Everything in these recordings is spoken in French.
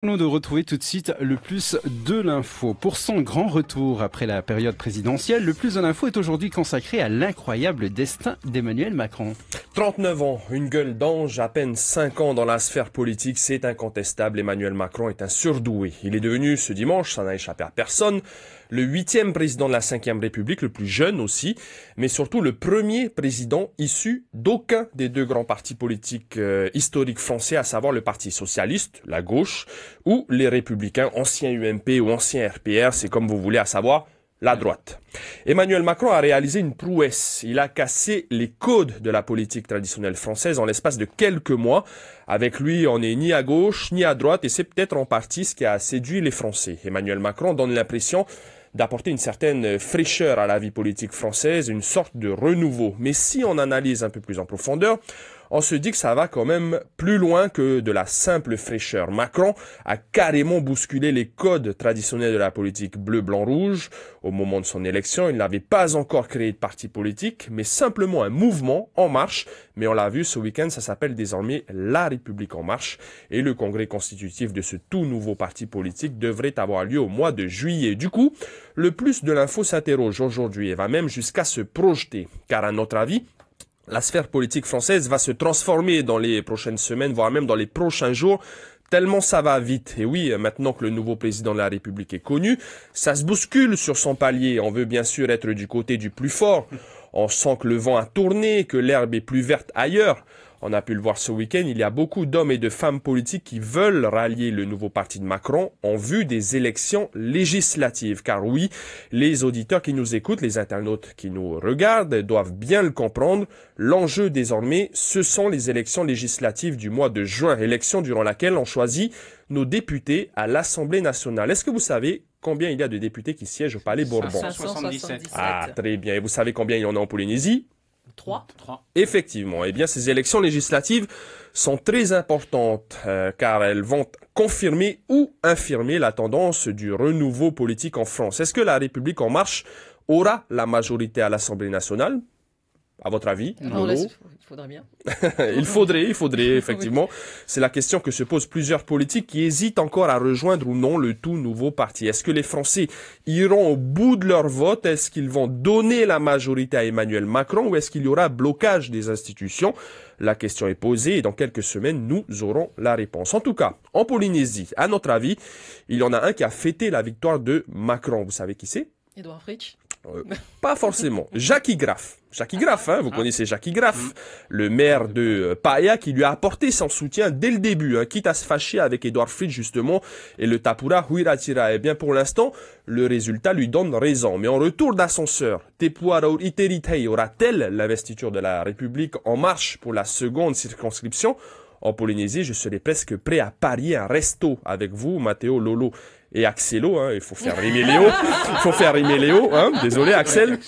Nous de retrouver tout de suite le plus de l'info. Pour son grand retour après la période présidentielle, le plus de l'info est aujourd'hui consacré à l'incroyable destin d'Emmanuel Macron. 39 ans, une gueule d'ange, à peine 5 ans dans la sphère politique, c'est incontestable. Emmanuel Macron est un surdoué. Il est devenu ce dimanche, ça n'a échappé à personne, le 8e président de la 5e République, le plus jeune aussi, mais surtout le premier président issu d'aucun des deux grands partis politiques historiques français, à savoir le Parti socialiste, la gauche, ou les Républicains, anciens UMP ou anciens RPR, c'est comme vous voulez, à savoir la droite. Emmanuel Macron a réalisé une prouesse. Il a cassé les codes de la politique traditionnelle française en l'espace de quelques mois. Avec lui, on n'est ni à gauche ni à droite et c'est peut-être en partie ce qui a séduit les Français. Emmanuel Macron donne l'impression d'apporter une certaine fraîcheur à la vie politique française, une sorte de renouveau. Mais si on analyse un peu plus en profondeur, on se dit que ça va quand même plus loin que de la simple fraîcheur. Macron a carrément bousculé les codes traditionnels de la politique bleu-blanc-rouge. Au moment de son élection, il n'avait pas encore créé de parti politique, mais simplement un mouvement en marche. Mais on l'a vu ce week-end, ça s'appelle désormais La République en marche. Et le congrès constitutif de ce tout nouveau parti politique devrait avoir lieu au mois de juillet. Du coup, le plus de l'info s'interroge aujourd'hui et va même jusqu'à se projeter. Car à notre avis, la sphère politique française va se transformer dans les prochaines semaines, voire même dans les prochains jours, tellement ça va vite. Et oui, maintenant que le nouveau président de la République est connu, ça se bouscule sur son palier. On veut bien sûr être du côté du plus fort. On sent que le vent a tourné, que l'herbe est plus verte ailleurs. On a pu le voir ce week-end, il y a beaucoup d'hommes et de femmes politiques qui veulent rallier le nouveau parti de Macron en vue des élections législatives. Car oui, les auditeurs qui nous écoutent, les internautes qui nous regardent, doivent bien le comprendre. L'enjeu désormais, ce sont les élections législatives du mois de juin, élection durant laquelle on choisit nos députés à l'Assemblée nationale. Est-ce que vous savez combien il y a de députés qui siègent au Palais Bourbon? 577. Ah, très bien. Et vous savez combien il y en a en Polynésie? 3. Effectivement. Eh bien, ces élections législatives sont très importantes car elles vont confirmer ou infirmer la tendance du renouveau politique en France. Est-ce que la République en marche aura la majorité à l'Assemblée nationale? À votre avis? Il faudrait bien. Il faudrait, effectivement. C'est la question que se posent plusieurs politiques qui hésitent encore à rejoindre ou non le tout nouveau parti. Est-ce que les Français iront au bout de leur vote? Est-ce qu'ils vont donner la majorité à Emmanuel Macron ou est-ce qu'il y aura blocage des institutions? La question est posée et dans quelques semaines, nous aurons la réponse. En tout cas, en Polynésie, à notre avis, il y en a un qui a fêté la victoire de Macron. Vous savez qui c'est? Édouard Fritsch. Pas forcément. Jackie Graff. Jackie Graff, vous connaissez Jackie Graff, le maire de Paia qui lui a apporté son soutien dès le début, quitte à se fâcher avec Édouard Fritsch justement et le Tapura Huiratira. Eh bien pour l'instant, le résultat lui donne raison. Mais en retour d'ascenseur, Tepuara Iteritei aura-t-elle l'investiture de la République en marche pour la seconde circonscription? En Polynésie, je serais presque prêt à parier un resto avec vous, Matteo, Lolo et Axelo, il faut faire rimer Léo. Il faut faire rimer Léo, Désolé, Axel.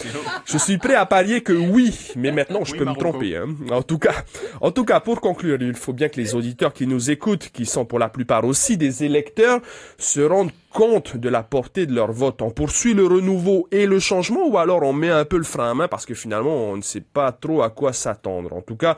Je suis prêt à parier que oui, mais maintenant je peux me tromper, En tout cas, pour conclure, il faut bien que les auditeurs qui nous écoutent, qui sont pour la plupart aussi des électeurs, se rendent compte de la portée de leur vote. On poursuit le renouveau et le changement ou alors on met un peu le frein à main parce que finalement on ne sait pas trop à quoi s'attendre. En tout cas,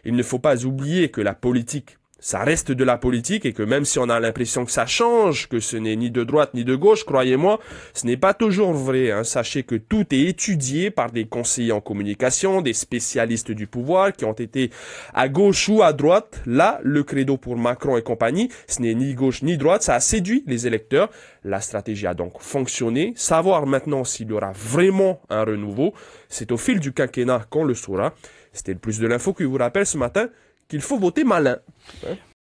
il ne faut pas oublier que la politique, ça reste de la politique et que même si on a l'impression que ça change, que ce n'est ni de droite ni de gauche, croyez-moi, ce n'est pas toujours vrai. Sachez que tout est étudié par des conseillers en communication, des spécialistes du pouvoir qui ont été à gauche ou à droite. Là, le credo pour Macron et compagnie, ce n'est ni gauche ni droite, ça a séduit les électeurs. La stratégie a donc fonctionné. Savoir maintenant s'il y aura vraiment un renouveau, c'est au fil du quinquennat qu'on le saura. C'était le plus de l'info qui vous rappelle ce matin qu'il faut voter malin.